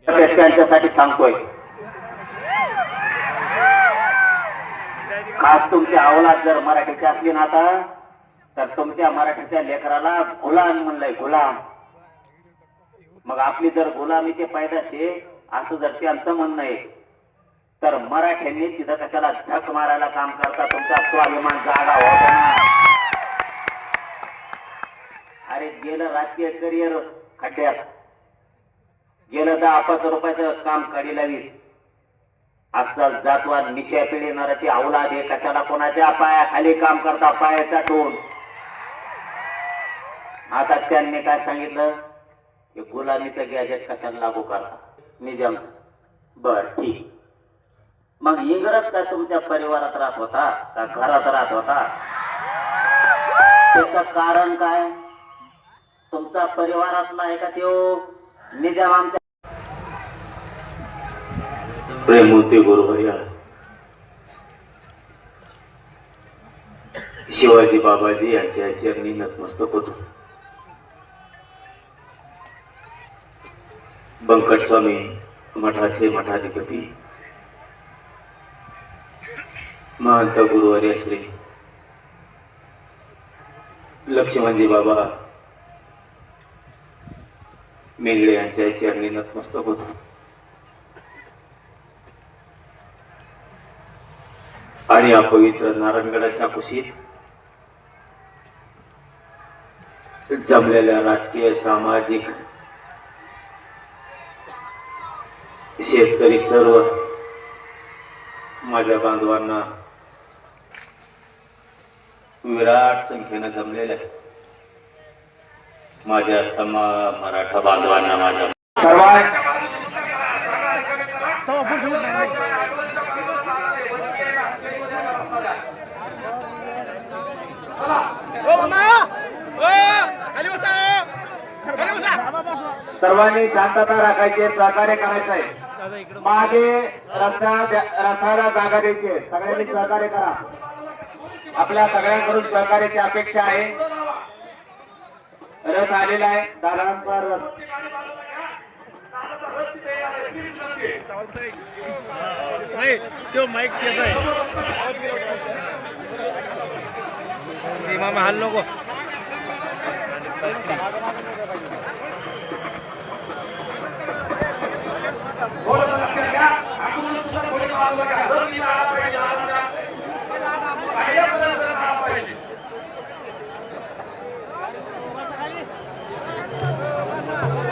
त्यांच्यासाठी सांगतोय, खास तुमच्या अवलाद जर मराठीची असली ना आता, तर तुमच्या मराठीच्या लेकराला गुलाम म्हणलंय, गुलाम. मग आपली जर गुलामीचे पैदाशे असं जर त्यांचं म्हणणं आहे, तर मराठ्यांनी तिथं कशाला झक मारायला काम करता? तुमचा स्वाभिमान जागा होता ना. अरे गेलं राजकीय करिअर खड्ड्यात, गेलं 10-5 रुपयाचं काम काढीला वीस. अस्सल जातवाद मिशा पिढीणाराची अवलाद आहे, कशाला कोणाच्या पायाखाली काम करता, पायाचा टोन. आता त्यांनी काय सांगितलं की गुलामीचं गॅजेट कशाला लागू करता? निजाम. बर ठीक. मग इंग्रज का तुमच्या परिवारात राहत होता का घरात राहत होता? त्याचं कारण काय? तुमचा परिवारातला आहे का त्यो निजाम? आमच्या प्रेमूर्ती गुरुवर्या शिवाजी बाबाजी यांच्या चरणी नतमस्तक होतो. बंकट स्वामी मठाचे मठाधिपती महंत गुरुवर्य श्री लक्ष्मणजी बाबा मेंगळे यांच्या चरणी नतमस्तक होतो. आणि या पवित्र नारायणगडाच्या कुशीत जमलेल्या राजकीय, सामाजिक, शेतकरी सर्व माझ्या बांधवांना विराट संख्येनं जमलेल्या माझ्या तमाम मराठा बांधवांना माझ्या सर्वांनी शांतता राखायची, सहकार्य करायचं आहे. मागे रथाला जागा द्यायची, सगळ्यांनी सहकार्य करा. आपल्या सगळ्यांकडून सहकार्याची अपेक्षा आहे. रथ आलेला आहे, दादांचा रथ. मामा हाल नको.